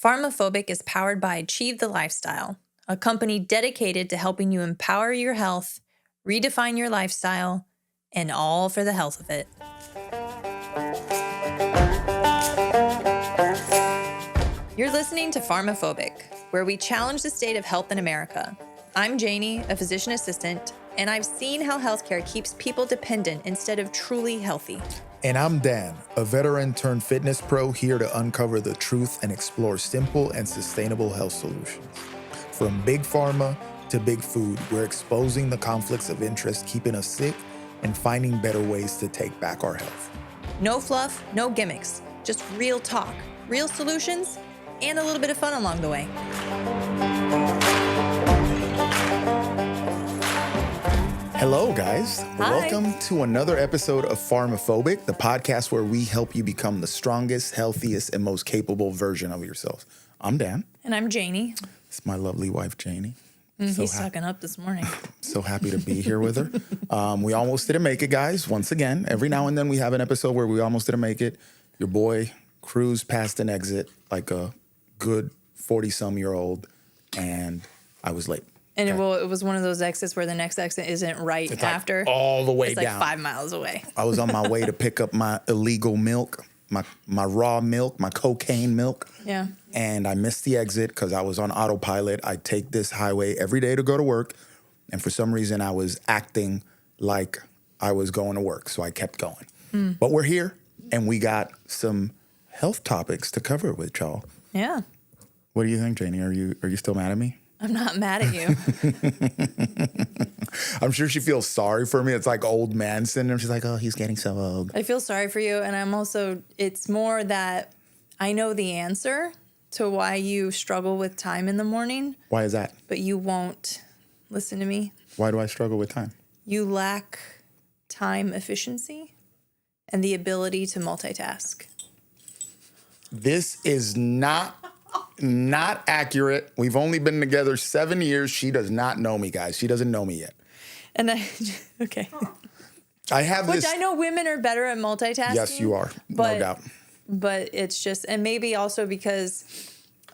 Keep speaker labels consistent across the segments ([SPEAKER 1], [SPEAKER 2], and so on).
[SPEAKER 1] PharmaPhobic is powered by Achieve the Lifestyle, a company dedicated to helping you empower your health, redefine your lifestyle, and all for the health of it. You're listening to PharmaPhobic, where we challenge the state of health in America. I'm Janie, a physician assistant, and I've seen how healthcare keeps people dependent instead of truly healthy.
[SPEAKER 2] And I'm Dan, a veteran turned fitness pro here to uncover the truth and explore simple and sustainable health solutions. From big pharma to big food, we're exposing the conflicts of interest keeping us sick and finding better ways to take back our health.
[SPEAKER 1] No fluff, no gimmicks, just real talk, real solutions, and a little bit of fun along the way.
[SPEAKER 2] Hello, guys.
[SPEAKER 1] Hi.
[SPEAKER 2] Welcome to another episode of PharmaPhobic, the podcast where we help you become the strongest, healthiest, and most capable version of yourself. I'm Dan.
[SPEAKER 1] And I'm Janie.
[SPEAKER 2] It's my lovely wife, Janie.
[SPEAKER 1] He's sucking up this morning.
[SPEAKER 2] So happy to be here with her. We almost didn't make it, guys. Once again, every now and then we have an episode where we almost didn't make it. Your boy cruised past an exit like a good 40-some-year-old, and I was late.
[SPEAKER 1] And it was one of those exits where the next exit isn't right
[SPEAKER 2] It's
[SPEAKER 1] after.
[SPEAKER 2] like all the way
[SPEAKER 1] it's
[SPEAKER 2] down.
[SPEAKER 1] like 5 miles away.
[SPEAKER 2] I was on my way to pick up my illegal milk, my raw milk, my cocaine milk.
[SPEAKER 1] Yeah.
[SPEAKER 2] And I missed the exit because I was on autopilot. I take this highway every day to go to work. And for some reason, I was acting like I was going to work. So I kept going. But we're here, and we got some health topics to cover with y'all.
[SPEAKER 1] Yeah.
[SPEAKER 2] What do you think, Janie? Are you still mad at me?
[SPEAKER 1] I'm not mad at you.
[SPEAKER 2] I'm sure she feels sorry for me. It's like old man syndrome. She's like, oh, he's getting so old.
[SPEAKER 1] I feel sorry for you. And I'm also, it's more that I know the answer to why you struggle with time in the morning.
[SPEAKER 2] Why is that?
[SPEAKER 1] But you won't listen to me.
[SPEAKER 2] Why do I struggle with time?
[SPEAKER 1] You lack time efficiency and the ability to multitask.
[SPEAKER 2] This is not accurate. We've only been together 7 years. She does not know me, guys. She doesn't know me yet.
[SPEAKER 1] And okay.
[SPEAKER 2] I have
[SPEAKER 1] Which
[SPEAKER 2] this.
[SPEAKER 1] I know women are better at multitasking.
[SPEAKER 2] Yes, you are. No doubt.
[SPEAKER 1] But it's just, and maybe also because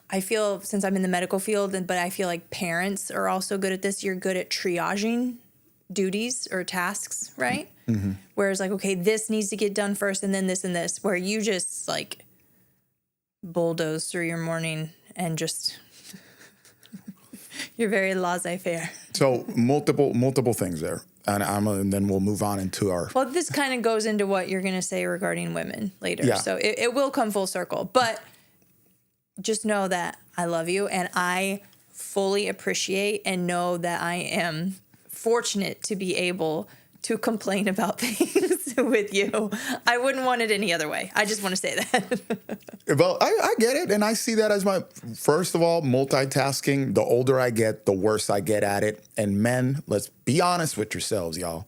[SPEAKER 1] I feel, since I'm in the medical field, but I feel like parents are also good at this. You're good at triaging duties or tasks, right? Mm-hmm. Whereas like, okay, this needs to get done first and then this and this, where you just like bulldoze through your morning and just you're very laissez-faire.
[SPEAKER 2] So multiple things there, and then we'll move on into our.
[SPEAKER 1] Well, this kind of goes into what you're going to say regarding women later,
[SPEAKER 2] Yeah.
[SPEAKER 1] So it will come full circle. But just know that I love you, and I fully appreciate and know that I am fortunate to be able to complain about things with you. I wouldn't want it any other way. I just want to say that.
[SPEAKER 2] Well, I get it, and I see that as my, first of all, multitasking. The older I get, the worse I get at it. And men, let's be honest with yourselves, y'all.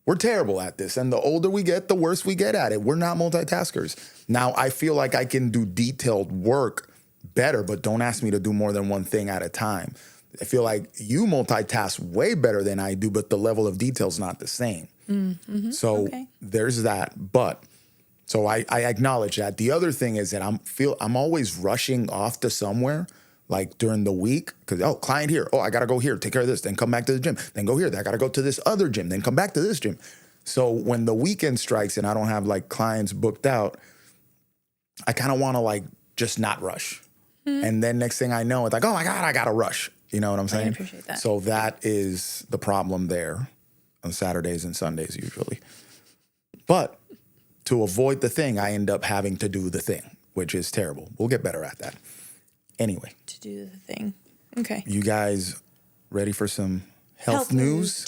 [SPEAKER 2] We're terrible at this. And the older we get, the worse we get at it. We're not multitaskers. Now, I feel like I can do detailed work better, but don't ask me to do more than one thing at a time. I feel like you multitask way better than I do, but the level of detail is not the same. Mm-hmm. So there's that. But so I acknowledge that. The other thing is that I'm always rushing off to somewhere, like during the week, because client here, I gotta go here, take care of this, then come back to the gym, then go here, then I gotta go to this other gym, then come back to this gym. So when the weekend strikes and I don't have like clients booked out, I kind of want to like just not rush. And then next thing I know, it's like, oh my God, I gotta rush. You know what I'm saying?
[SPEAKER 1] I appreciate that.
[SPEAKER 2] So that is the problem there on Saturdays and Sundays usually. But to avoid the thing, I end up having to do the thing, which is terrible. We'll get better at that. Anyway.
[SPEAKER 1] To do the thing. Okay.
[SPEAKER 2] You guys ready for some health news?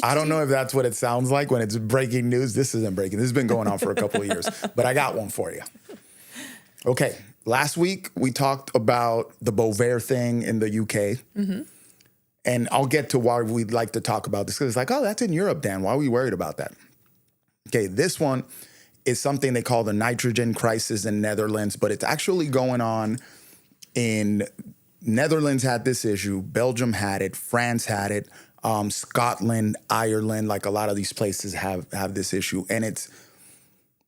[SPEAKER 2] I don't know if that's what it sounds like when it's breaking news. This isn't breaking. This has been going on for a couple of years, but I got one for you. Okay. Last week, we talked about the Bovaer thing in the UK. Mm-hmm. And I'll get to why we'd like to talk about this. Because it's like, that's in Europe, Dan. Why are we worried about that? Okay, this one is something they call the nitrogen crisis in Netherlands. But it's actually going on in Netherlands had this issue. Belgium had it. France had it. Scotland, Ireland, like a lot of these places have this issue. And it's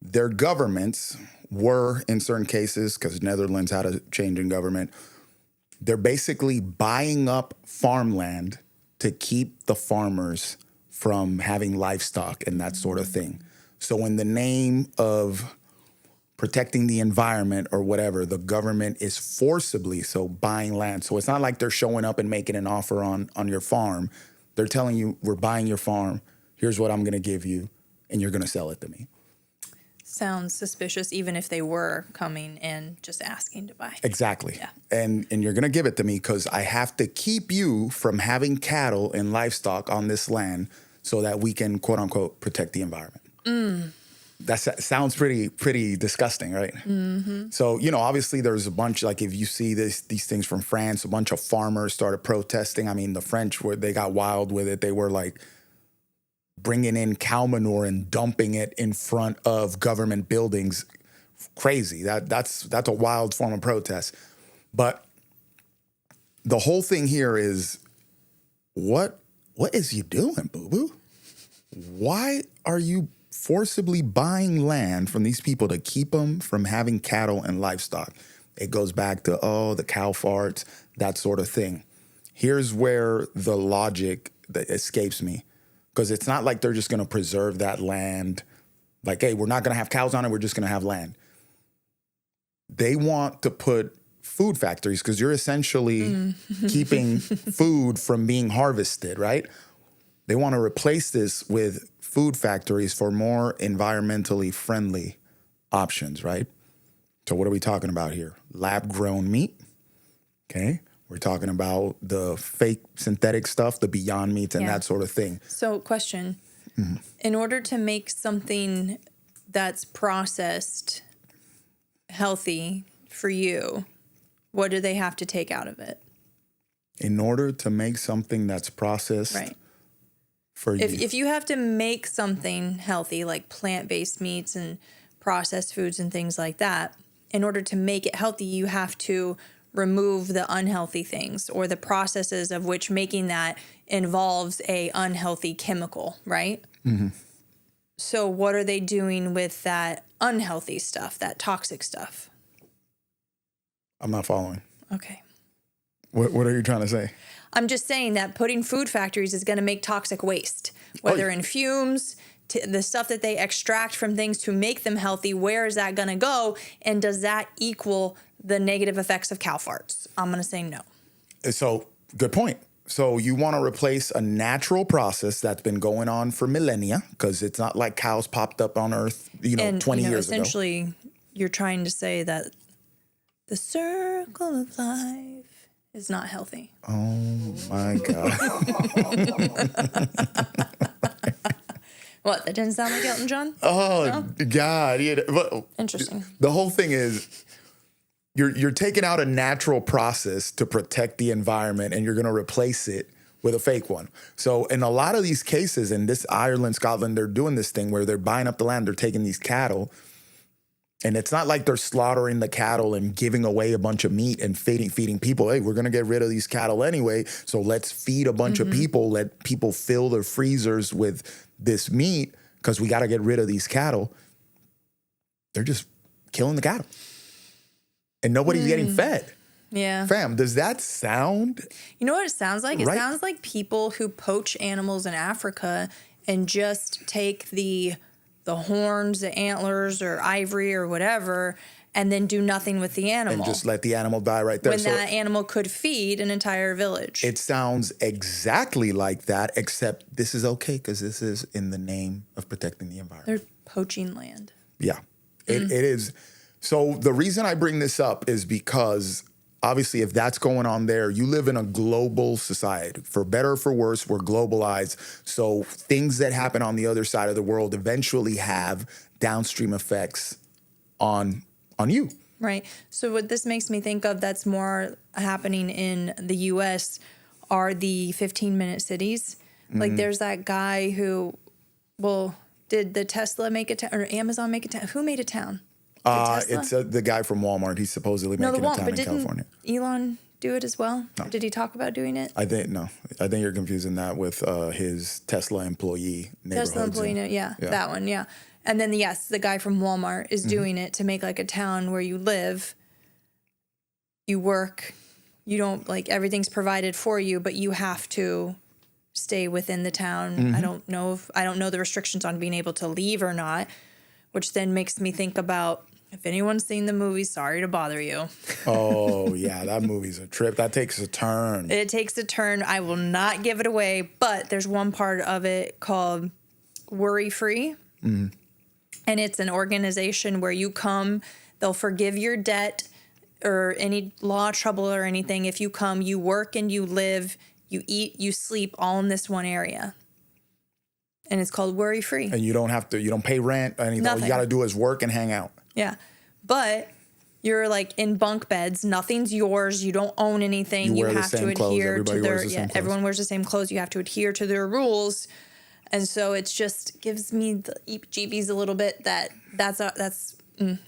[SPEAKER 2] their governments, were in certain cases, because Netherlands had a change in government, they're basically buying up farmland to keep the farmers from having livestock and that sort of thing. So in the name of protecting the environment or whatever, the government is forcibly buying land. So it's not like they're showing up and making an offer on your farm. They're telling you, we're buying your farm. Here's what I'm going to give you, and you're going to sell it to me.
[SPEAKER 1] Sounds suspicious, even if they were coming and just asking to buy.
[SPEAKER 2] Exactly.
[SPEAKER 1] Yeah.
[SPEAKER 2] And you're going to give it to me because I have to keep you from having cattle and livestock on this land so that we can, quote unquote, protect the environment. That sounds pretty disgusting, right? Mm-hmm. So, obviously there's a bunch, like if you see these things from France, a bunch of farmers started protesting. I mean, the French, they got wild with it. They were like bringing in cow manure and dumping it in front of government buildings. Crazy. That's a wild form of protest. But the whole thing here is, what is you doing, boo-boo? Why are you forcibly buying land from these people to keep them from having cattle and livestock? It goes back to, the cow farts, that sort of thing. Here's where the logic that escapes me, because it's not like they're just going to preserve that land. Like, hey, we're not going to have cows on it. We're just going to have land. They want to put food factories, because you're essentially keeping food from being harvested, right? They want to replace this with food factories for more environmentally friendly options, right? So what are we talking about here? Lab-grown meat, okay? We're talking about the fake synthetic stuff, the Beyond Meats and that sort of thing.
[SPEAKER 1] So question, in order to make something that's processed healthy for you, what do they have to take out of it?
[SPEAKER 2] In order to make something that's processed for you.
[SPEAKER 1] If you have to make something healthy, like plant-based meats and processed foods and things like that, in order to make it healthy, you have to remove the unhealthy things or the processes of which making that involves a unhealthy chemical, right? Mm-hmm. So what are they doing with that unhealthy stuff, that toxic stuff?
[SPEAKER 2] I'm not following.
[SPEAKER 1] Okay.
[SPEAKER 2] What are you trying to say?
[SPEAKER 1] I'm just saying that putting food factories is going to make toxic waste, whether in fumes, the stuff that they extract from things to make them healthy. Where is that going to go? And does that equal the negative effects of cow farts? I'm going to say no.
[SPEAKER 2] So good point. So you want to replace a natural process that's been going on for millennia, because it's not like cows popped up on Earth, 20 years ago.
[SPEAKER 1] Essentially, you're trying to say that the circle of life is not healthy.
[SPEAKER 2] Oh my God.
[SPEAKER 1] What? That didn't sound like Elton John?
[SPEAKER 2] Oh,
[SPEAKER 1] no?
[SPEAKER 2] God. Yeah,
[SPEAKER 1] Interesting.
[SPEAKER 2] The whole thing is you're taking out a natural process to protect the environment, and you're going to replace it with a fake one. So in a lot of these cases, in this Ireland, Scotland, they're doing this thing where they're buying up the land, they're taking these cattle, and it's not like they're slaughtering the cattle and giving away a bunch of meat and feeding people. Hey, we're going to get rid of these cattle anyway, so let's feed a bunch of people, let people fill their freezers with this meat because we got to get rid of these cattle. They're just killing the cattle. And nobody's getting fed.
[SPEAKER 1] Yeah.
[SPEAKER 2] Fam, does that sound?
[SPEAKER 1] You know what it sounds like? It
[SPEAKER 2] right?
[SPEAKER 1] sounds like people who poach animals in Africa and just take the horns, the antlers, or ivory or whatever, and then do nothing with the animal.
[SPEAKER 2] And just let the animal die right there.
[SPEAKER 1] When that animal could feed an entire village.
[SPEAKER 2] It sounds exactly like that, except this is okay because this is in the name of protecting the environment.
[SPEAKER 1] They're poaching land.
[SPEAKER 2] Yeah, it is. So the reason I bring this up is because obviously if that's going on there, you live in a global society. For better or for worse, we're globalized. So things that happen on the other side of the world eventually have downstream effects on you.
[SPEAKER 1] Right. So what this makes me think of that's more happening in the U.S. are the 15-minute cities. Like there's that guy who, did the Tesla make a town or Amazon make a town? Who made a town?
[SPEAKER 2] It's the guy from Walmart. He's supposedly making a town in California.
[SPEAKER 1] Elon do it as well? No. Did he talk about doing it?
[SPEAKER 2] I think you're confusing that with his Tesla employee neighborhoods.
[SPEAKER 1] Tesla employee, that one, yeah. And then, yes, the guy from Walmart is doing it to make like a town where you live, you work, you don't like everything's provided for you, but you have to stay within the town. I don't know the restrictions on being able to leave or not, which then makes me think about if anyone's seen the movie, sorry to bother you.
[SPEAKER 2] Oh, yeah, that movie's a trip. That takes a turn.
[SPEAKER 1] It takes a turn. I will not give it away, but there's one part of it called Worry Free. And it's an organization where you come, they'll forgive your debt or any law trouble or anything. If you come, you work and you live, you eat, you sleep all in this one area. And it's called Worry Free.
[SPEAKER 2] And you don't pay rent or anything. All you got to do is work and hang out.
[SPEAKER 1] Yeah. But you're like in bunk beds. Nothing's yours. You don't own anything.
[SPEAKER 2] You wear
[SPEAKER 1] have
[SPEAKER 2] the same
[SPEAKER 1] to
[SPEAKER 2] clothes.
[SPEAKER 1] adhere
[SPEAKER 2] Everybody
[SPEAKER 1] to their
[SPEAKER 2] wears the same clothes.
[SPEAKER 1] Everyone wears the same clothes. You have to adhere to their rules. And so it's just gives me the jeebies a little bit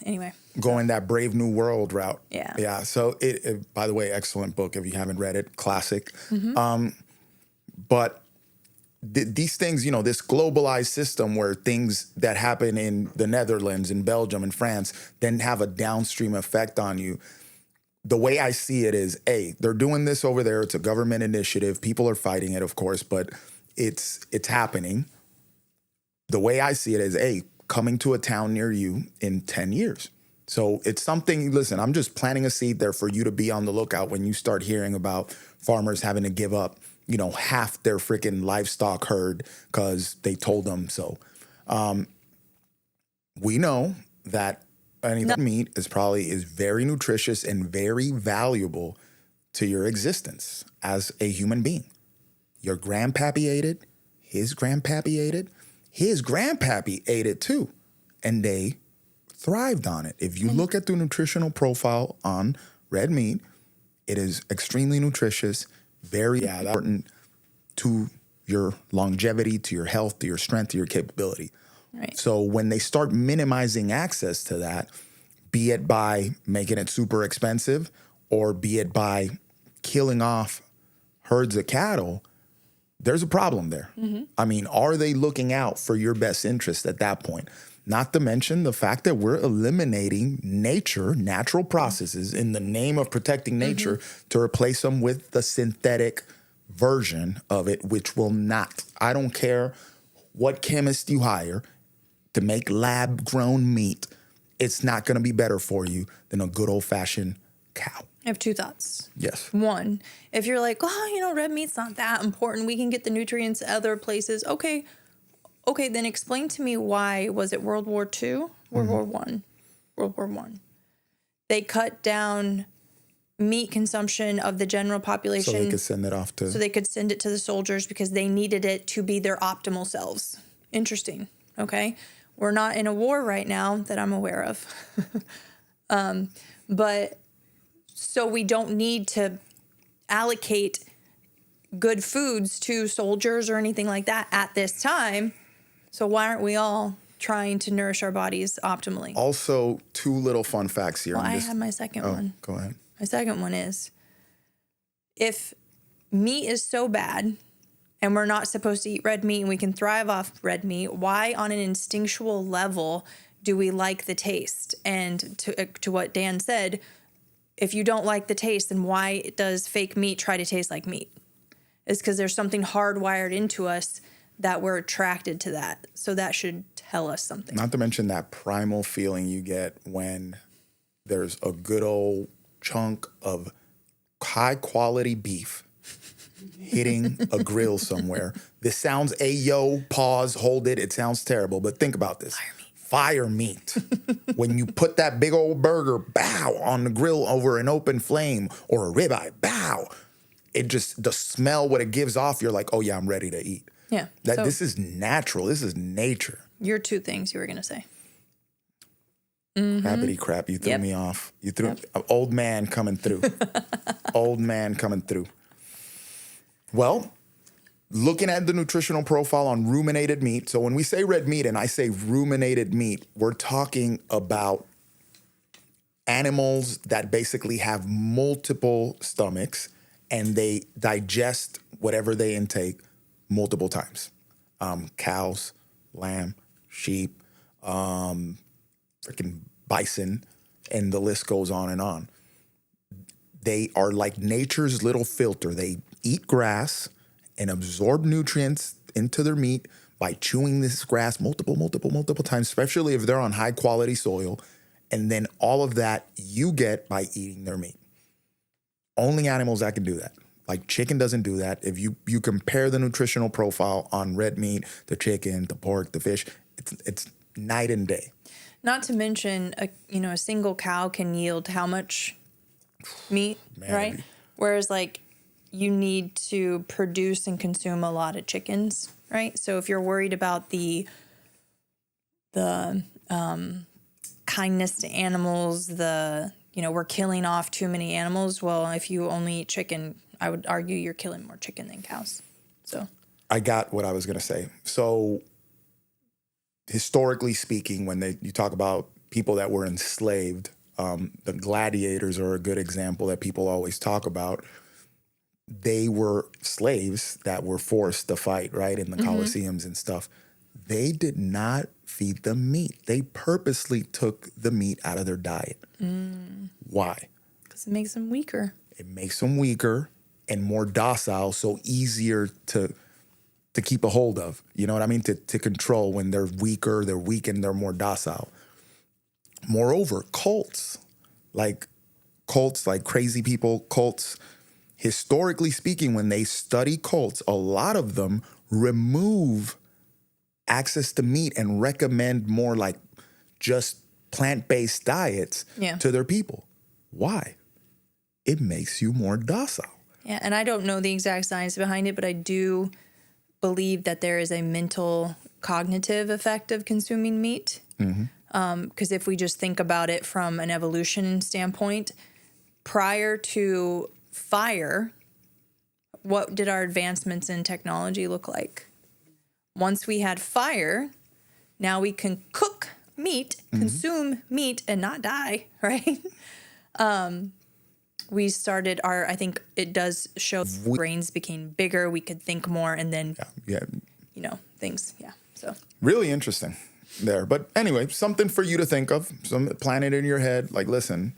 [SPEAKER 1] anyway.
[SPEAKER 2] Going that Brave New World route.
[SPEAKER 1] Yeah.
[SPEAKER 2] Yeah. So it by the way, excellent book if you haven't read it. Classic. But these things, this globalized system where things that happen in the Netherlands, in Belgium, and France, then have a downstream effect on you. The way I see it is, they're doing this over there. It's a government initiative. People are fighting it, of course, but it's happening. The way I see it is, coming to a town near you in 10 years. So it's something, listen, I'm just planting a seed there for you to be on the lookout when you start hearing about farmers having to give up half their freaking livestock herd because they told them so. We know that meat is very nutritious and very valuable to your existence as a human being. Your grandpappy ate it, his grandpappy ate it, his grandpappy ate it too, and they thrived on it. If you look at the nutritional profile on red meat, it is extremely nutritious, very important to your longevity, to your health, to your strength, to your capability.
[SPEAKER 1] Right.
[SPEAKER 2] So when they start minimizing access to that, be it by making it super expensive or be it by killing off herds of cattle, there's a problem there. I mean, are they looking out for your best interest at that point? Not to mention the fact that we're eliminating natural processes in the name of protecting nature to replace them with the synthetic version of it, which will not. I don't care what chemist you hire to make lab-grown meat. It's not going to be better for you than a good old-fashioned cow.
[SPEAKER 1] I have two thoughts.
[SPEAKER 2] Yes.
[SPEAKER 1] One, if you're like, red meat's not that important. We can get the nutrients other places. Okay, then explain to me why. Was it World War II? World War I? World War I. They cut down meat consumption of the general population.
[SPEAKER 2] So they could send it off to...
[SPEAKER 1] So they could send it to the soldiers because they needed it to be their optimal selves. Interesting. Okay. We're not in a war right now that I'm aware of. But so we don't need to allocate good foods to soldiers or anything like that at this time. So why aren't we all trying to nourish our bodies optimally?
[SPEAKER 2] Also, two little fun facts here.
[SPEAKER 1] Well, I have my second one.
[SPEAKER 2] Go ahead.
[SPEAKER 1] My second one is, if meat is so bad and we're not supposed to eat red meat and we can thrive off red meat, why on an instinctual level do we like the taste? And to what Dan said, if you don't like the taste, then why does fake meat try to taste like meat? It's because there's something hardwired into us that we're attracted to that. So that should tell us something.
[SPEAKER 2] Not to mention that primal feeling you get when there's a good old chunk of high quality beef hitting a grill somewhere. This sounds, pause, hold it. It sounds terrible, but think about this. Fire meat. When you put that big old burger, on the grill over an open flame or a ribeye, it just, the smell, what it gives off, you're like, oh yeah, I'm ready to eat.
[SPEAKER 1] Yeah.
[SPEAKER 2] This is natural. This is nature.
[SPEAKER 1] Your two things you were going to say.
[SPEAKER 2] Crappity crap. You threw me off. You threw old man coming through. Old man coming through. Well, looking at the nutritional profile on ruminated meat. So when we say red meat and I say ruminated meat, we're talking about animals that basically have multiple stomachs and they digest whatever they intake multiple times. Cows, lamb, sheep, freaking bison, and the list goes on and on. They are like nature's little filter. They eat grass and absorb nutrients into their meat by chewing this grass multiple times, especially if they're on high quality soil. And then all of that you get by eating their meat. Only animals that can do that. Like chicken doesn't do that. If you compare the nutritional profile on red meat, the chicken, the pork, the fish, it's night and day.
[SPEAKER 1] Not to mention, a single cow can yield how much meat, right? Whereas like you need to produce and consume a lot of chickens, right? So if you're worried about the kindness to animals, we're killing off too many animals. Well, if you only eat chicken, I would argue you're killing more chicken than cows. So
[SPEAKER 2] I got what I was going to say. So historically speaking, when you talk about people that were enslaved, the gladiators are a good example that people always talk about. They were slaves that were forced to fight, right, in the Colosseums and stuff. They did not feed them meat. They purposely took the meat out of their diet. Why?
[SPEAKER 1] Because it makes them weaker.
[SPEAKER 2] It makes them weaker and more docile, so easier to keep a hold of. You know what I mean? To control. When they're weaker, they're weakened, they're more docile. Moreover, cults like crazy people, cults, historically speaking, when they study cults, a lot of them remove access to meat and recommend more like just plant-based diets to their people. Why? It makes you more docile.
[SPEAKER 1] Yeah, and I don't know the exact science behind it, but I do believe that there is a mental cognitive effect of consuming meat. Because if we just think about it from an evolution standpoint, prior to fire, what did our advancements in technology look like? Once we had fire, now we can cook meat, consume meat, and not die, right? We started I think it does show brains became bigger, we could think more, and then, things, so.
[SPEAKER 2] Really interesting there. But anyway, something for you to think of, plan it in your head. Like, listen,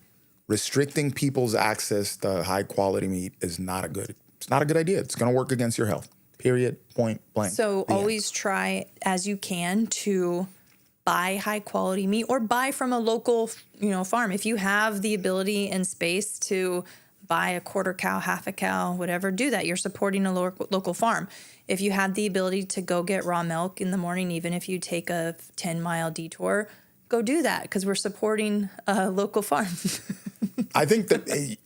[SPEAKER 2] restricting people's access to high quality meat is not a good idea. It's going to work against your health. Period. Point blank.
[SPEAKER 1] So always try as you can to buy high quality meat or buy from a local, farm. If you have the ability and space to buy a quarter cow, half a cow, whatever, do that. You're supporting a local farm. If you have the ability to go get raw milk in the morning, even if you take a 10-mile detour, go do that because we're supporting a local farm.
[SPEAKER 2] I think that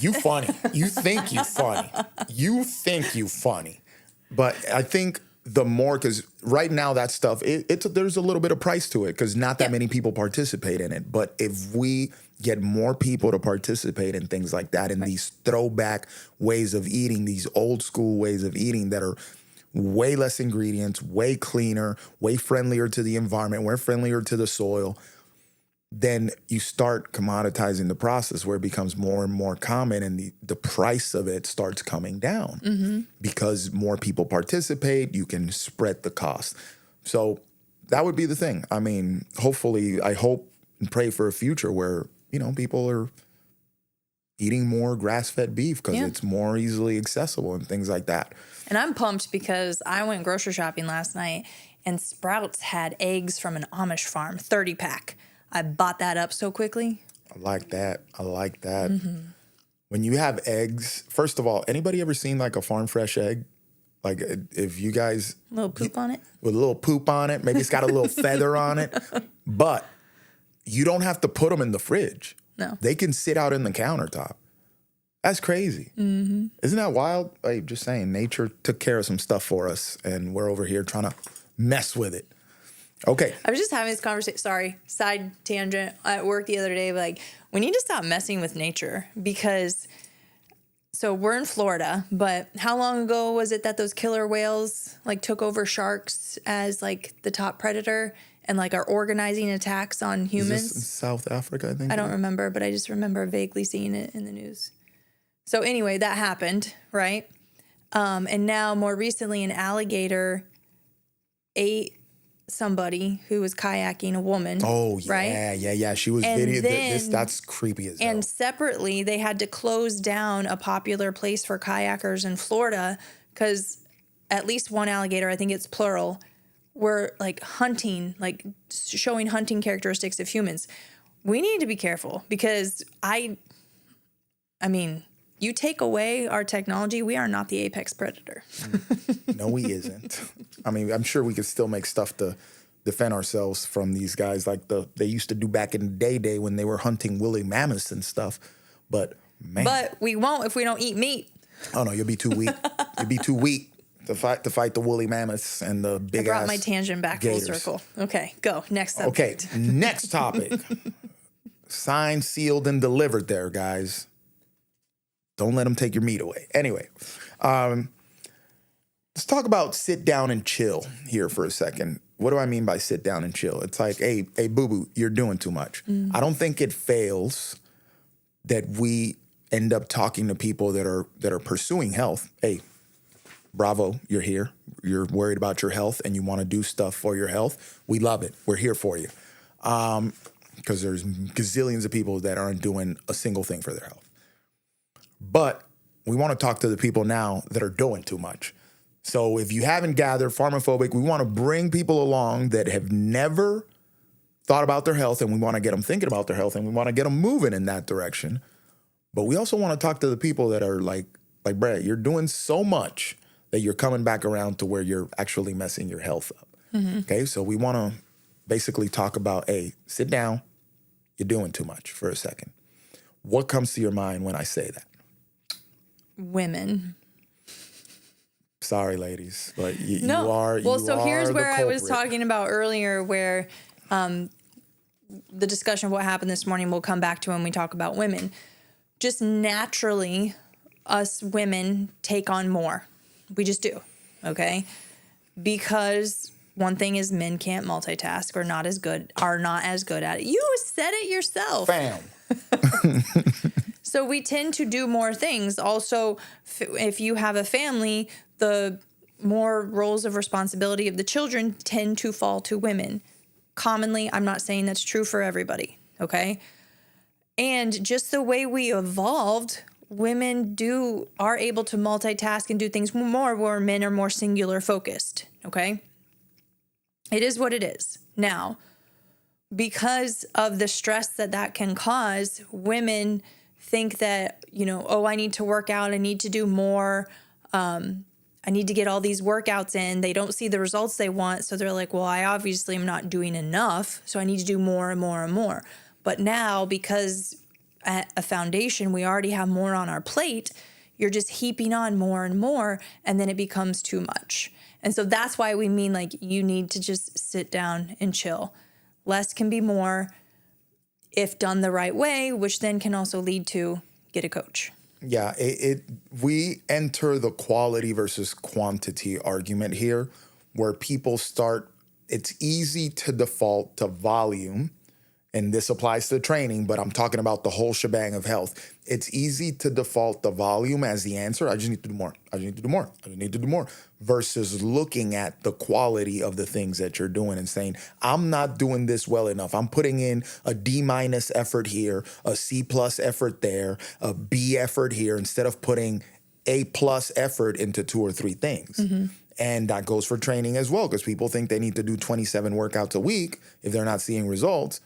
[SPEAKER 2] you funny. You think you funny. You think you funny. But I think the more, because right now that stuff, there's a little bit of price to it because not that many people participate in it. But if we get more people to participate in things like that, in these throwback ways of eating, these old school ways of eating that are way less ingredients, way cleaner, way friendlier to the environment, way friendlier to the soil, then you start commoditizing the process where it becomes more and more common and the price of it starts coming down because more people participate, you can spread the cost. So that would be the thing. I mean, hopefully, I hope and pray for a future where, people are eating more grass-fed beef because it's more easily accessible and things like that.
[SPEAKER 1] And I'm pumped because I went grocery shopping last night and Sprouts had eggs from an Amish farm, 30-pack. I bought that up so quickly.
[SPEAKER 2] I like that. When you have eggs, first of all, anybody ever seen like a farm fresh egg? Like if you guys...
[SPEAKER 1] A little poop on it?
[SPEAKER 2] With a little poop on it. Maybe it's got a little feather on it. But you don't have to put them in the fridge.
[SPEAKER 1] No.
[SPEAKER 2] They can sit out in the countertop. That's crazy. Isn't that wild? Like, just saying, nature took care of some stuff for us, and we're over here trying to mess with it. Okay.
[SPEAKER 1] I was just having this conversation. Sorry, side tangent at work the other day. Like, we need to stop messing with nature because, so we're in Florida, but how long ago was it that those killer whales like took over sharks as like the top predator and like are organizing attacks on humans?
[SPEAKER 2] Is this in South Africa, I think?
[SPEAKER 1] I don't remember, but I just remember vaguely seeing it in the news. So anyway, that happened, right? And now more recently, an alligator ate somebody who was kayaking, a woman.
[SPEAKER 2] Oh, yeah,
[SPEAKER 1] right?
[SPEAKER 2] yeah. She was
[SPEAKER 1] And
[SPEAKER 2] video.
[SPEAKER 1] then-
[SPEAKER 2] That's creepy as hell.
[SPEAKER 1] And separately, they had to close down a popular place for kayakers in Florida because at least one alligator, I think it's plural, were like hunting, like showing hunting characteristics of humans. We need to be careful because I mean, you take away our technology, we are not the apex predator.
[SPEAKER 2] No, he isn't. I mean, I'm sure we could still make stuff to defend ourselves from these guys like they used to do back in the day when they were hunting woolly mammoths and stuff. But man,
[SPEAKER 1] But we won't if we don't eat meat.
[SPEAKER 2] oh no, you'll be too weak. You'll be too weak to fight the woolly mammoths and the big
[SPEAKER 1] I brought
[SPEAKER 2] ass
[SPEAKER 1] my tangent back
[SPEAKER 2] gators.
[SPEAKER 1] full circle. Okay, go. Next
[SPEAKER 2] Okay,
[SPEAKER 1] subject.
[SPEAKER 2] next topic. Signed, sealed, and delivered there, guys. Don't let them take your meat away. Anyway, let's talk about sit down and chill here for a second. What do I mean by sit down and chill? It's like, hey, boo-boo, you're doing too much. I don't think it fails that we end up talking to people that are pursuing health. Hey, bravo, you're here. You're worried about your health and you want to do stuff for your health. We love it. We're here for you. Because there's gazillions of people that aren't doing a single thing for their health. But we want to talk to the people now that are doing too much. So if you haven't gathered, PharmaPhobic, we want to bring people along that have never thought about their health, and we want to get them thinking about their health, and we want to get them moving in that direction. But we also want to talk to the people that are like Brad, you're doing so much that you're coming back around to where you're actually messing your health up. Okay, so we want to basically talk about, hey, sit down, you're doing too much for a second. What comes to your mind when I say that?
[SPEAKER 1] Women.
[SPEAKER 2] Sorry, ladies, but you
[SPEAKER 1] Well,
[SPEAKER 2] are.
[SPEAKER 1] so here's where I was talking about earlier, where the discussion of what happened this morning will come back to when we talk about women. Just naturally, us women take on more. We just do, okay? Because one thing is men can't multitask or are not as good at it. You said it yourself.
[SPEAKER 2] Bam.
[SPEAKER 1] So we tend to do more things. Also, if you have a family, the more roles of responsibility of the children tend to fall to women. Commonly, I'm not saying that's true for everybody, okay? And just the way we evolved, women are able to multitask and do things more where men are more singular focused, okay? It is what it is. Now, because of the stress that can cause, women think that, I need to work out, I need to do more, I need to get all these workouts in. They don't see the results they want, so they're like, well, I obviously am not doing enough, so I need to do more and more and more. But now, because at a foundation, we already have more on our plate, you're just heaping on more and more, and then it becomes too much. And so that's why we mean, like, you need to just sit down and chill. Less can be more if done the right way, which then can also lead to get a coach.
[SPEAKER 2] Yeah, we enter the quality versus quantity argument here, where people start, it's easy to default to volume, and this applies to training, but I'm talking about the whole shebang of health. It's easy to default the volume as the answer. I just need to do more. I just need to do more. I just need to do more. Versus looking at the quality of the things that you're doing and saying, I'm not doing this well enough. I'm putting in a D- effort here, a C+ effort there, a B effort here, instead of putting A+ effort into 2 or 3 things. Mm-hmm. And that goes for training as well, because people think they need to do 27 workouts a week if they're not seeing results,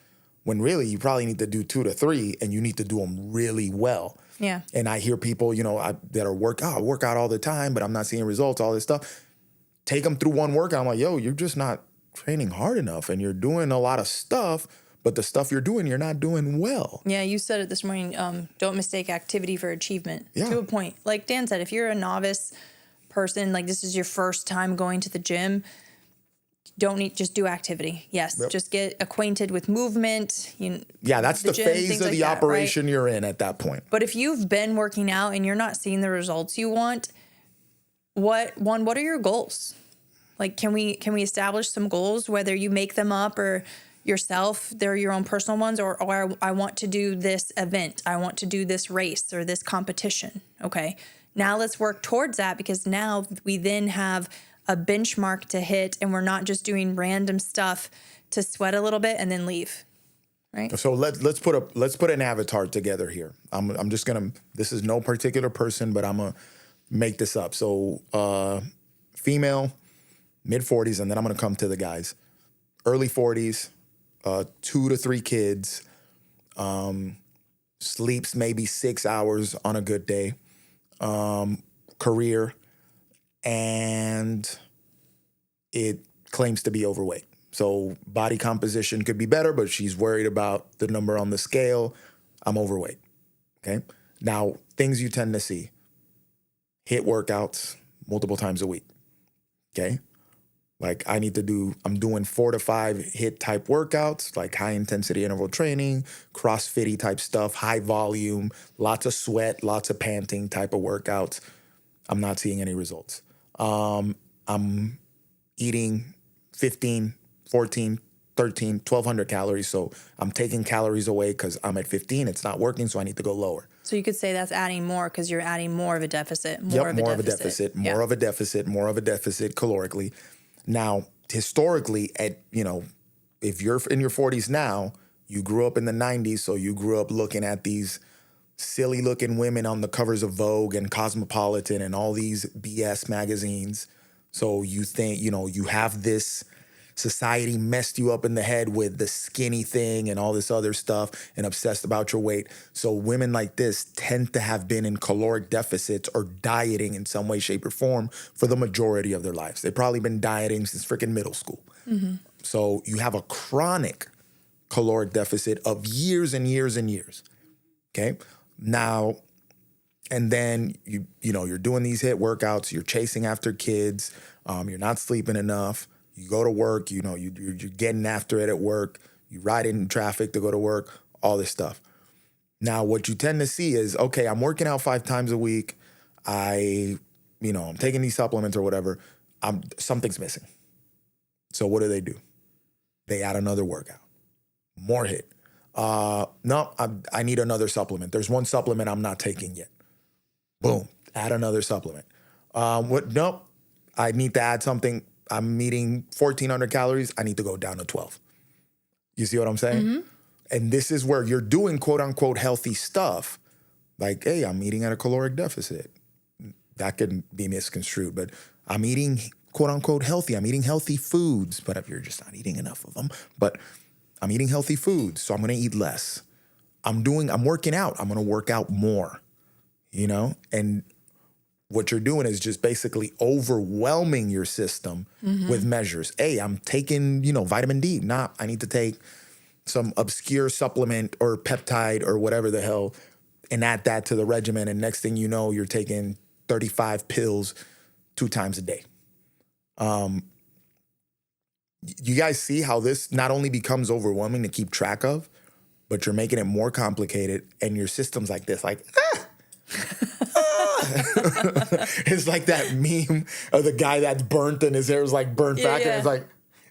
[SPEAKER 2] when really you probably need to do 2 to 3, and you need to do them really well.
[SPEAKER 1] Yeah.
[SPEAKER 2] And I hear people, that are work out all the time, but I'm not seeing results, all this stuff. Take them through one workout. I'm like, yo, you're just not training hard enough, and you're doing a lot of stuff, but the stuff you're doing, you're not doing well.
[SPEAKER 1] Yeah, you said it this morning. Don't mistake activity for achievement.
[SPEAKER 2] Yeah.
[SPEAKER 1] To a point. Like Dan said, if you're a novice person, like this is your first time going to the gym, just do activity. Yes. Yep. Just get acquainted with movement.
[SPEAKER 2] That's the
[SPEAKER 1] gym,
[SPEAKER 2] phase of
[SPEAKER 1] like
[SPEAKER 2] the operation, right? You're in at that point.
[SPEAKER 1] But if you've been working out and you're not seeing the results you want, what are your goals? Like, can we establish some goals, whether you make them up or yourself, they're your own personal ones, or I want to do this event. I want to do this race or this competition. Okay. Now let's work towards that, because now we then have a benchmark to hit, and we're not just doing random stuff to sweat a little bit and then leave. Right.
[SPEAKER 2] So let's put an avatar together here. I'm just gonna. This is no particular person, but I'm gonna make this up. So female, mid 40s, and then I'm gonna come to the guys, early 40s, 2 to 3 kids, sleeps maybe 6 hours on a good day, career, and it claims to be overweight. So body composition could be better, but she's worried about the number on the scale. I'm overweight. Okay. Now, things you tend to see: HIIT workouts multiple times a week. Okay. Like I'm doing 4 to 5 HIIT type workouts, like high intensity interval training, CrossFit-y type stuff, high volume, lots of sweat, lots of panting type of workouts. I'm not seeing any results. I'm eating 15, 14, 13, 1,200 calories. So I'm taking calories away because I'm at 15. It's not working, so I need to go lower.
[SPEAKER 1] So you could say that's adding more because you're adding more of a deficit.
[SPEAKER 2] More of a deficit calorically. Now, historically, if you're in your 40s now, you grew up in the 90s, so you grew up looking at these silly-looking women on the covers of Vogue and Cosmopolitan and all these BS magazines. So you think, you have this society messed you up in the head with the skinny thing and all this other stuff and obsessed about your weight. So women like this tend to have been in caloric deficits or dieting in some way, shape, or form for the majority of their lives. They've probably been dieting since freaking middle school. Mm-hmm. So you have a chronic caloric deficit of years and years and years. Okay. Now, and then you're doing these HIIT workouts, you're chasing after kids, you're not sleeping enough. You go to work, you're getting after it at work. You ride in traffic to go to work, all this stuff. Now, what you tend to see is, okay, I'm working out 5 times a week. I'm taking these supplements or whatever. Something's missing. So what do? They add another workout, more HIIT. No, I need another supplement. There's one supplement I'm not taking yet. Boom, add another supplement. Nope, I need to add something. I'm eating 1,400 calories. I need to go down to 12. You see what I'm saying? Mm-hmm. And this is where you're doing quote unquote healthy stuff. Like, hey, I'm eating at a caloric deficit. That can be misconstrued, but I'm eating quote unquote healthy. I'm eating healthy foods, but if you're just not eating enough of them, but I'm eating healthy foods, so I'm going to eat less. I'm working out. I'm going to work out more, and what you're doing is just basically overwhelming your system with measures. Hey, I'm taking, vitamin D. Nah, I need to take some obscure supplement or peptide or whatever the hell and add that to the regimen. And next thing you know, you're taking 35 pills 2 times a day. You guys see how this not only becomes overwhelming to keep track of, but you're making it more complicated and your system's like this, like, It's like that meme of the guy that's burnt and his hair is like burnt back. And it's like,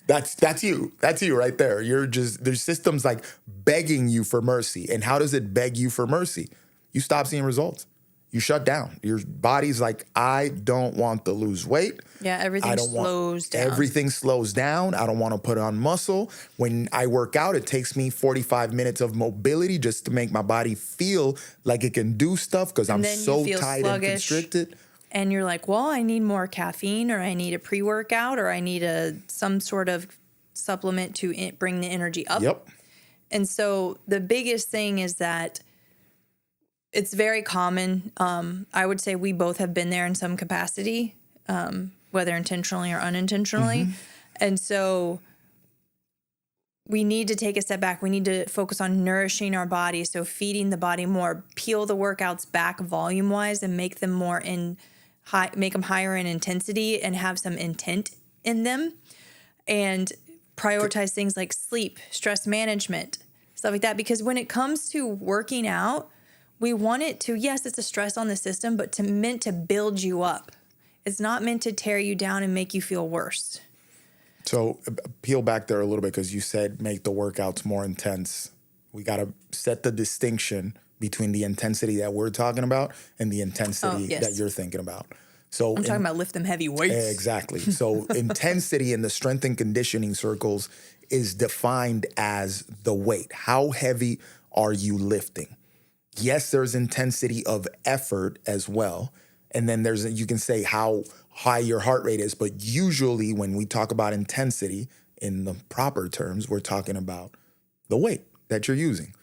[SPEAKER 2] that's you. That's you right there. Their system's like begging you for mercy. And how does it beg you for mercy? You stop seeing results. You shut down. Your body's like, I don't want to lose weight.
[SPEAKER 1] Yeah, everything slows down.
[SPEAKER 2] Everything slows down. I don't want to put on muscle. When I work out, it takes me 45 minutes of mobility just to make my body feel like it can do stuff because I'm so tight and constricted.
[SPEAKER 1] And you're like, well, I need more caffeine, or I need a pre-workout, or I need some sort of supplement to bring the energy up.
[SPEAKER 2] Yep.
[SPEAKER 1] And so the biggest thing is that it's very common. I would say we both have been there in some capacity, whether intentionally or unintentionally. Mm-hmm. And so we need to take a step back. We need to focus on nourishing our body. So feeding the body more, peel the workouts back volume wise and make them make them higher in intensity and have some intent in them, and prioritize things like sleep, stress management, stuff like that. Because when it comes to working out, we want it to, yes, it's a stress on the system, but meant to build you up. It's not meant to tear you down and make you feel worse.
[SPEAKER 2] So peel back there a little bit, because you said make the workouts more intense. We got to set the distinction between the intensity that we're talking about and the intensity that you're thinking about. So
[SPEAKER 1] I'm talking about lift them heavy weights.
[SPEAKER 2] exactly. So intensity in the strength and conditioning circles is defined as the weight. How heavy are you lifting? Yes, there's intensity of effort as well. And then you can say how high your heart rate is. But usually when we talk about intensity in the proper terms, we're talking about the weight that you're using.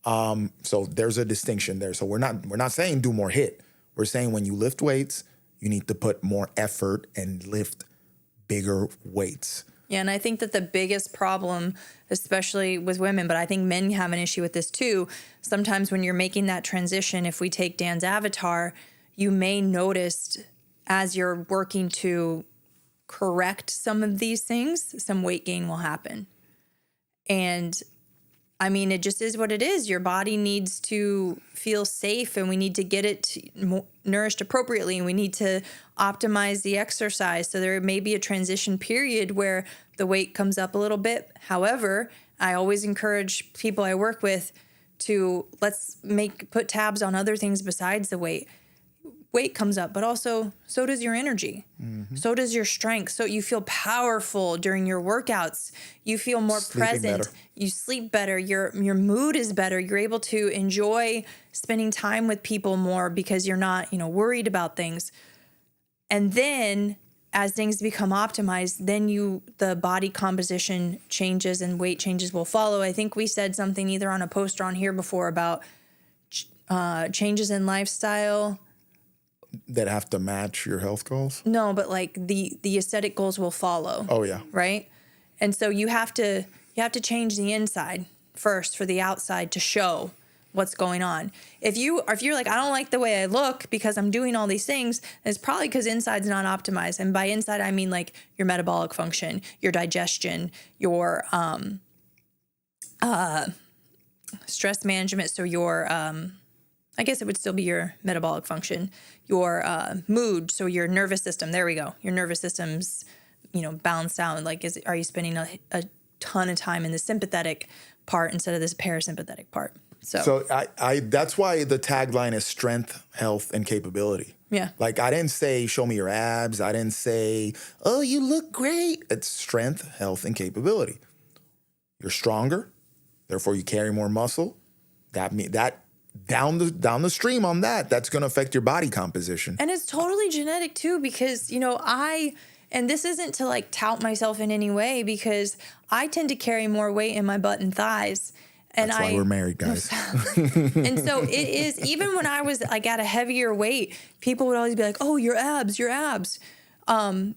[SPEAKER 2] So there's a distinction there. So we're not saying do more HIIT. We're saying when you lift weights, you need to put more effort and lift bigger weights.
[SPEAKER 1] Yeah, and I think that the biggest problem, especially with women, but I think men have an issue with this too. Sometimes when you're making that transition, if we take Dan's avatar, you may notice as you're working to correct some of these things, some weight gain will happen. And I mean, it just is what it is. Your body needs to feel safe, and we need to get it nourished appropriately, and we need to optimize the exercise. So there may be a transition period where the weight comes up a little bit. However, I always encourage people I work with to put tabs on other things besides the weight. Weight comes up, but also so does your energy. Mm-hmm. So does your strength. So you feel powerful during your workouts. You feel more present. Better. You sleep better. Your mood is better. You're able to enjoy spending time with people more because you're not, worried about things. And then as things become optimized, then the body composition changes and weight changes will follow. I think we said something either on a post or on here before about changes in lifestyle
[SPEAKER 2] that have to match your health goals?
[SPEAKER 1] No, but like the aesthetic goals will follow.
[SPEAKER 2] Oh yeah.
[SPEAKER 1] Right? And so you have to change the inside first for the outside to show what's going on. If you're like, I don't like the way I look because I'm doing all these things, it's probably because inside's not optimized. And by inside I mean like your metabolic function, your digestion, your stress management, so your I guess it would still be your metabolic function, your mood, so your nervous system. There we go. Your nervous system's, balanced out. Like, are you spending a ton of time in the sympathetic part instead of this parasympathetic part?
[SPEAKER 2] So I that's why the tagline is strength, health, and capability.
[SPEAKER 1] Yeah.
[SPEAKER 2] Like I didn't say show me your abs. I didn't say, oh, you look great. It's strength, health, and capability. You're stronger, therefore you carry more muscle. That down the stream on that's going to affect your body composition.
[SPEAKER 1] And it's totally genetic too, because, and this isn't to like tout myself in any way, because I tend to carry more weight in my butt and thighs. And
[SPEAKER 2] that's why we're married, guys.
[SPEAKER 1] And so it is, even when I was like at a heavier weight, people would always be like, oh, your abs. And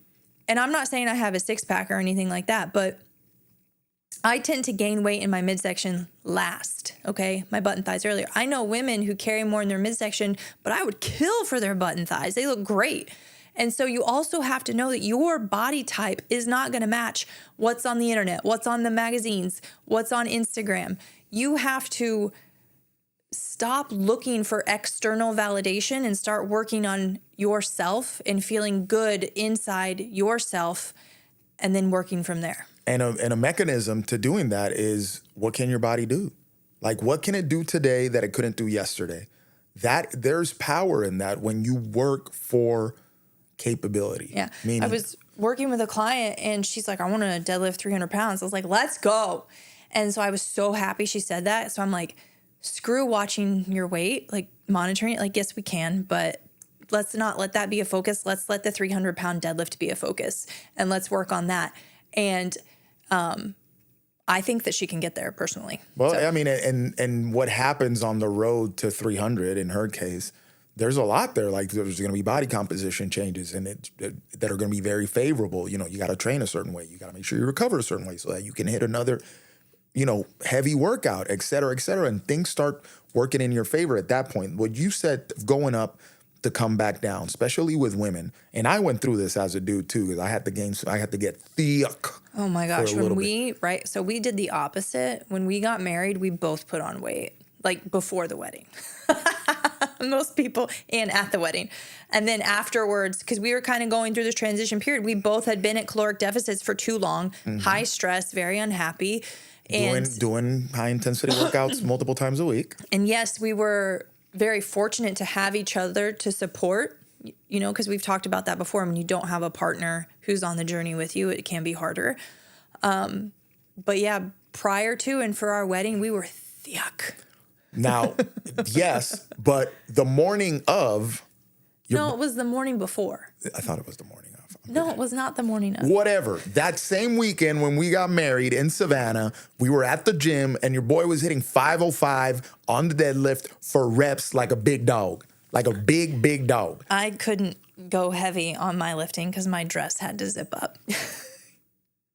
[SPEAKER 1] I'm not saying I have a six pack or anything like that, but I tend to gain weight in my midsection last, okay? My butt and thighs earlier. I know women who carry more in their midsection, but I would kill for their butt and thighs. They look great. And so you also have to know that your body type is not going to match what's on the internet, what's on the magazines, what's on Instagram. You have to stop looking for external validation and start working on yourself and feeling good inside yourself, and then working from there.
[SPEAKER 2] And a mechanism to doing that is, what can your body do? Like, what can it do today that it couldn't do yesterday? There's power in that when you work for capability.
[SPEAKER 1] Yeah. I was working with a client and she's like, I want to deadlift 300 pounds. I was like, let's go. And so I was so happy she said that. So I'm like, screw watching your weight, like monitoring it. Like, yes, we can, but let's not let that be a focus. Let's let the 300 pound deadlift be a focus, and let's work on that. And I think that she can get there personally.
[SPEAKER 2] Well, so. I mean, and what happens on the road to 300 in her case, there's a lot there. Like, there's going to be body composition changes that are going to be very favorable. You got to train a certain way. You got to make sure you recover a certain way so that you can hit another, heavy workout, et cetera, and things start working in your favor at that point. What you said, going up to come back down, especially with women. And I went through this as a dude too, because I had to get thick.
[SPEAKER 1] Oh my gosh. So we did the opposite. When we got married, we both put on weight, like before the wedding. Most people, and at the wedding. And then afterwards, because we were kind of going through this transition period, we both had been at caloric deficits for too long, high stress, very unhappy. And
[SPEAKER 2] doing high intensity workouts multiple times a week.
[SPEAKER 1] And yes, we were very fortunate to have each other to support you know, because we've talked about that before. When you don't have a partner who's on the journey with you, it can be harder. But yeah, prior to and for our wedding, we were thick.
[SPEAKER 2] Now, yes, but the morning of.
[SPEAKER 1] No, it was the morning before.
[SPEAKER 2] I thought it was the morning of.
[SPEAKER 1] No, it was not the morning of.
[SPEAKER 2] Whatever. That same weekend when we got married in Savannah, we were at the gym and your boy was hitting 505 on the deadlift for reps like a big dog, like a big, big dog.
[SPEAKER 1] I couldn't go heavy on my lifting because my dress had to zip up.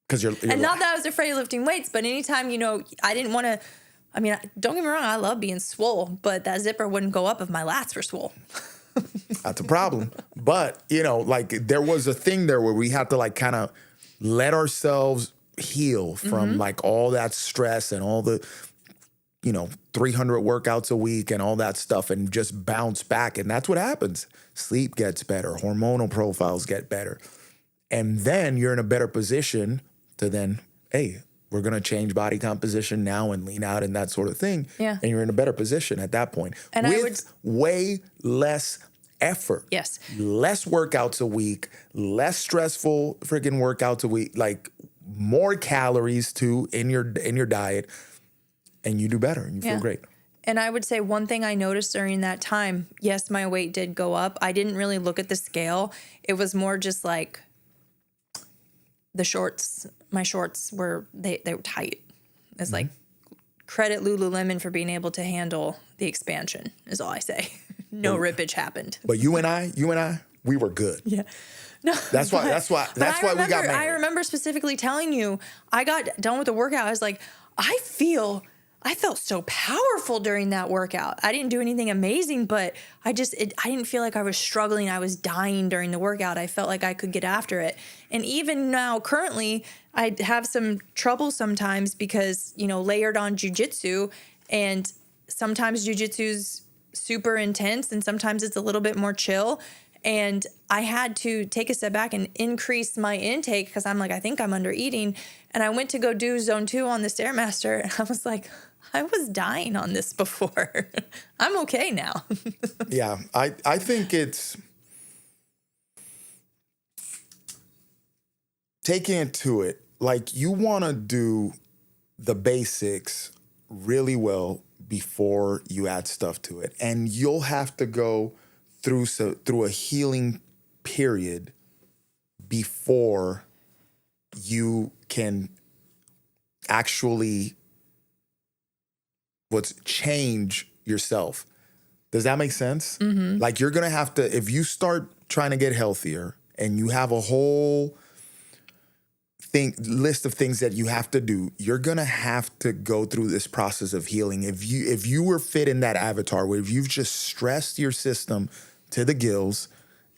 [SPEAKER 2] Because you're
[SPEAKER 1] and not that I was afraid of lifting weights, but anytime, you know, I didn't want to, I mean, don't get me wrong, I love being swole, but that zipper wouldn't go up if my lats were swole.
[SPEAKER 2] That's a problem. But, you know, like there was a thing there where we had to like kind of let ourselves heal from like all that stress and all the, you know, 300 workouts a week and all that stuff and just bounce back. And that's what happens. Sleep gets better. Hormonal profiles get better. And then you're in a better position to then, hey, we're going to change body composition now and lean out and that sort of thing.
[SPEAKER 1] Yeah.
[SPEAKER 2] And you're in a better position at that point.
[SPEAKER 1] And
[SPEAKER 2] with way less effort.
[SPEAKER 1] Yes.
[SPEAKER 2] Less workouts a week, less stressful freaking workouts a week, like more calories too in your diet, and you do better and you feel great.
[SPEAKER 1] And I would say one thing I noticed during that time, yes, my weight did go up. I didn't really look at the scale. It was more just like the shorts, my shorts were, they were tight. It's like credit Lululemon for being able to handle the expansion is all I say. No rippage happened.
[SPEAKER 2] But you and I, we were good.
[SPEAKER 1] Yeah. No.
[SPEAKER 2] That's why we got married.
[SPEAKER 1] I remember specifically telling you, I got done with the workout. I was like, I felt so powerful during that workout. I didn't do anything amazing, but I didn't feel like I was struggling. I was dying during the workout. I felt like I could get after it. And even now, currently, I have some trouble sometimes because, you know, layered on jujitsu, and sometimes jujitsu's super intense and sometimes it's a little bit more chill. And I had to take a step back and increase my intake because I'm like, I think I'm under eating. And I went to go do zone 2 on the Stairmaster. And I was like, I was dying on this before. I'm okay now.
[SPEAKER 2] Yeah, I think it's taking it to it. Like you want to do the basics really well before you add stuff to it. And you'll have to go through a healing period before you can actually change yourself. Does that make sense? Mm-hmm. Like you're going to have to, if you start trying to get healthier and you have a whole list of things that you have to do, you're going to have to go through this process of healing. If you were fit in that avatar where if you've just stressed your system to the gills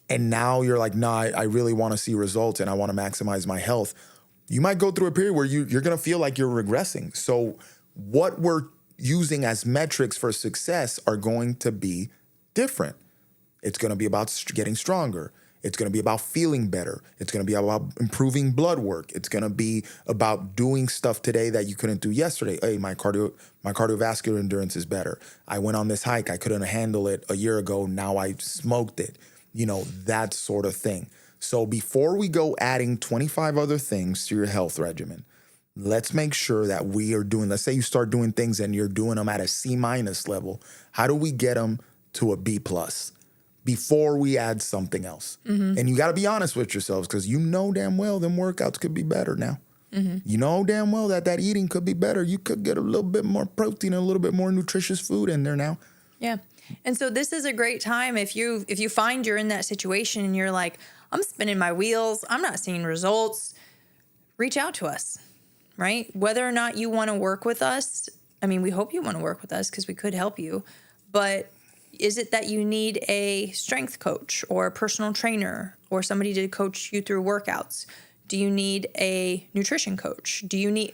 [SPEAKER 2] and now you're like, nah, I really want to see results and I want to maximize my health, you might go through a period where you're going to feel like you're regressing. So what we're using as metrics for success are going to be different. It's going to be about getting stronger. It's going to be about feeling better. It's going to be about improving blood work. It's going to be about doing stuff today that you couldn't do yesterday. Hey, my cardiovascular endurance is better. I went on this hike. I couldn't handle it a year ago. Now I smoked it. You know, that sort of thing. So before we go adding 25 other things to your health regimen, let's make sure that we are doing, let's say you start doing things and you're doing them at a C- level. How do we get them to a B+ before we add something else? Mm-hmm. And you got to be honest with yourselves because you know damn well them workouts could be better now. Mm-hmm. You know damn well that eating could be better. You could get a little bit more protein and a little bit more nutritious food in there now.
[SPEAKER 1] Yeah. And so this is a great time if you find you're in that situation and you're like, I'm spinning my wheels, I'm not seeing results, reach out to us, right? Whether or not you want to work with us, I mean, we hope you want to work with us because we could help you, but is it that you need a strength coach or a personal trainer or somebody to coach you through workouts? Do you need a nutrition coach? Do you need,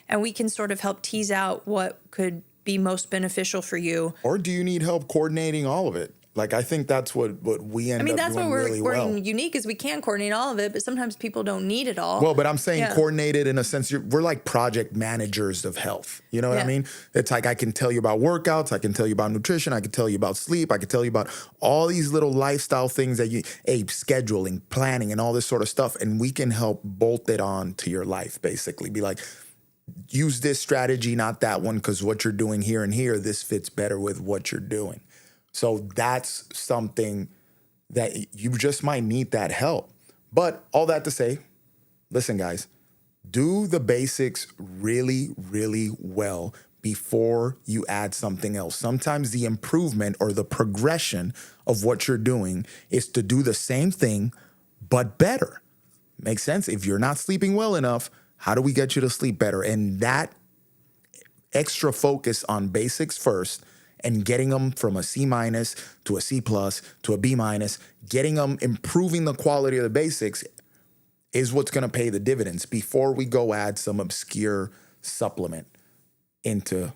[SPEAKER 1] and we can sort of help tease out what could be most beneficial for you.
[SPEAKER 2] Or do you need help coordinating all of it? Like, I think that's what we end up
[SPEAKER 1] that's
[SPEAKER 2] doing
[SPEAKER 1] what
[SPEAKER 2] really
[SPEAKER 1] we're
[SPEAKER 2] well.
[SPEAKER 1] unique is we can coordinate all of it, but sometimes people don't need it all.
[SPEAKER 2] Well, but I'm saying
[SPEAKER 1] Yeah.
[SPEAKER 2] coordinated in a sense. We're like project managers of health. You know what I
[SPEAKER 1] Yeah.
[SPEAKER 2] mean? It's like I can tell you about workouts. I can tell you about nutrition. I can tell you about sleep. I can tell you about all these little lifestyle things that scheduling, planning, and all this sort of stuff. And we can help bolt it on to your life, basically. Be like, use this strategy, not that one, because what you're doing here and here, this fits better with what you're doing. So that's something that you just might need that help. But all that to say, listen, guys, do the basics really, really well before you add something else. Sometimes the improvement or the progression of what you're doing is to do the same thing, but better. Makes sense? If you're not sleeping well enough, how do we get you to sleep better? And that extra focus on basics first and getting them from a C- to a C+ to a B-, getting them, improving the quality of the basics is what's going to pay the dividends before we go add some obscure supplement into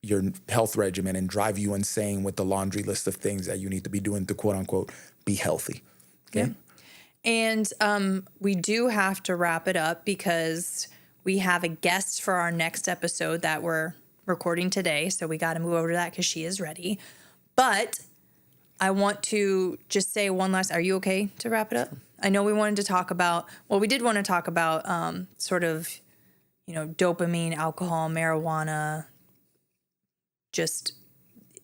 [SPEAKER 2] your health regimen and drive you insane with the laundry list of things that you need to be doing to quote unquote be healthy. Okay.
[SPEAKER 1] Yeah. And we do have to wrap it up because we have a guest for our next episode that we're recording today. So we got to move over to that because she is ready. But I want to just say one last, are you okay to wrap it up? I know we wanted to talk about, we did want to talk about sort of, dopamine, alcohol, marijuana, just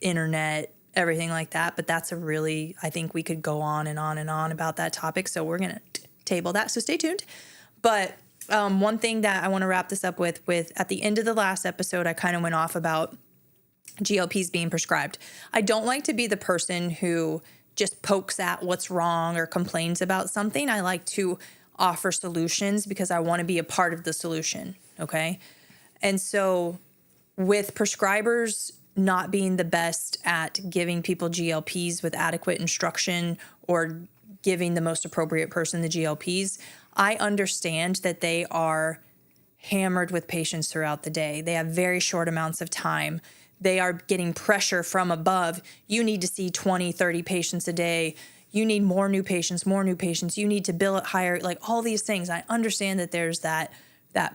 [SPEAKER 1] internet, everything like that. But that's I think we could go on and on and on about that topic. So we're going to table that. So stay tuned. But one thing that I want to wrap this up with at the end of the last episode, I kind of went off about GLPs being prescribed. I don't like to be the person who just pokes at what's wrong or complains about something. I like to offer solutions because I want to be a part of the solution. Okay. And so with prescribers not being the best at giving people GLPs with adequate instruction or giving the most appropriate person the GLPs, I understand that they are hammered with patients throughout the day. They have very short amounts of time. They are getting pressure from above. You need to see 20, 30 patients a day. You need more new patients. You need to bill it higher, like all these things. I understand that there's that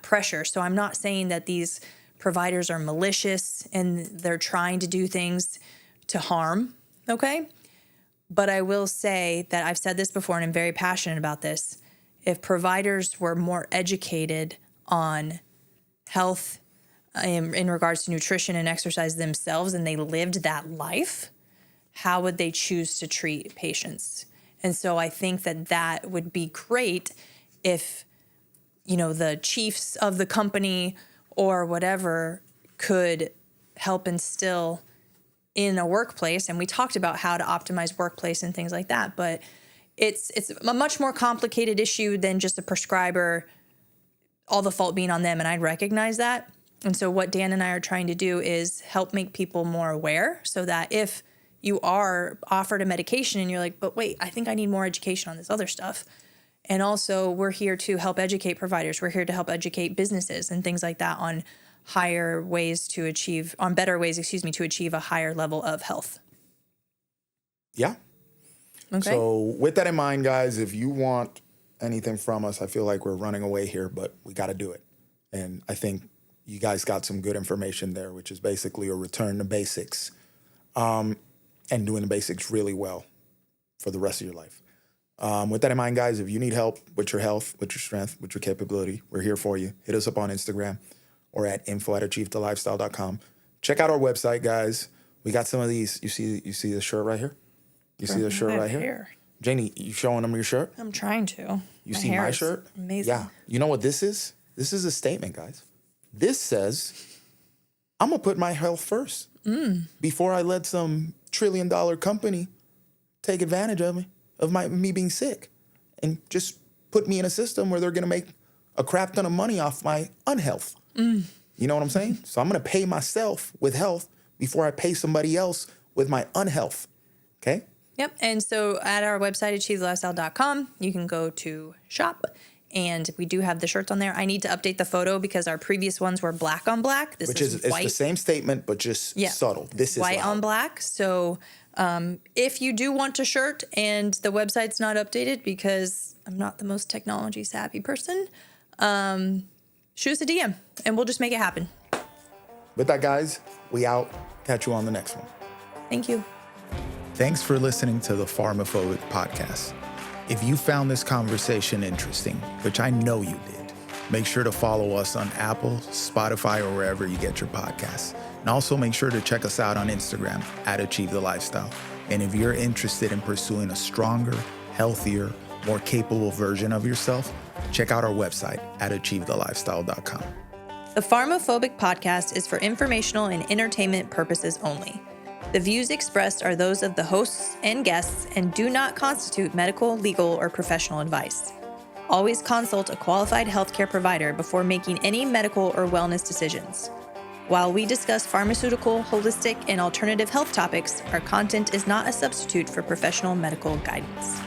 [SPEAKER 1] pressure. So I'm not saying that these providers are malicious and they're trying to do things to harm, okay? But I will say that I've said this before and I'm very passionate about this. If providers were more educated on health in regards to nutrition and exercise themselves and they lived that life, how would they choose to treat patients? And so I think that would be great if, the chiefs of the company or whatever could help instill in a workplace. And we talked about how to optimize workplace and things like that, but it's a much more complicated issue than just a prescriber, all the fault being on them. And I recognize that. And so what Dan and I are trying to do is help make people more aware so that if you are offered a medication and you're like, but wait, I think I need more education on this other stuff. And also we're here to help educate providers. We're here to help educate businesses and things like that on better ways to achieve a higher level of health.
[SPEAKER 2] Yeah.
[SPEAKER 1] Okay.
[SPEAKER 2] So with that in mind, guys, if you want anything from us, I feel like we're running away here, but we got to do it. And I think you guys got some good information there, which is basically a return to basics and doing the basics really well for the rest of your life. With that in mind, guys, if you need help with your health, with your strength, with your capability, we're here for you. Hit us up on Instagram or at info@achievthelifestyle.com. Check out our website, guys. We got some of these. You see the shirt right here? You see the shirt right here? Janie, you showing them your shirt?
[SPEAKER 1] I'm trying to.
[SPEAKER 2] You see my shirt?
[SPEAKER 1] Amazing.
[SPEAKER 2] Yeah. You know what this is? This is a statement, guys. This says, I'm going to put my health first before I let some trillion-dollar company take advantage of me being sick and just put me in a system where they're going to make a crap ton of money off my unhealth. You know what I'm saying? So I'm going to pay myself with health before I pay somebody else with my unhealth. Okay?
[SPEAKER 1] Yep. And so at our website, achievthelifestyle.com, you can go to shop. And we do have the shirts on there. I need to update the photo because our previous ones were black on black. This is white.
[SPEAKER 2] It's the same statement, but just subtle. This is
[SPEAKER 1] white
[SPEAKER 2] loud.
[SPEAKER 1] on black. So If you do want a shirt and the website's not updated because I'm not the most technology savvy person, shoot us a DM and we'll just make it happen.
[SPEAKER 2] With that, guys, we out. Catch you on the next one.
[SPEAKER 1] Thank you.
[SPEAKER 2] Thanks for listening to the PharmaPhobic podcast. If you found this conversation interesting, which I know you did, make sure to follow us on Apple, Spotify, or wherever you get your podcasts. And also make sure to check us out on Instagram at Achieve the Lifestyle. And if you're interested in pursuing a stronger, healthier, more capable version of yourself, check out our website at achievethelifestyle.com.
[SPEAKER 1] The PharmaPhobic podcast is for informational and entertainment purposes only. The views expressed are those of the hosts and guests and do not constitute medical, legal, or professional advice. Always consult a qualified healthcare provider before making any medical or wellness decisions. While we discuss pharmaceutical, holistic, and alternative health topics, our content is not a substitute for professional medical guidance.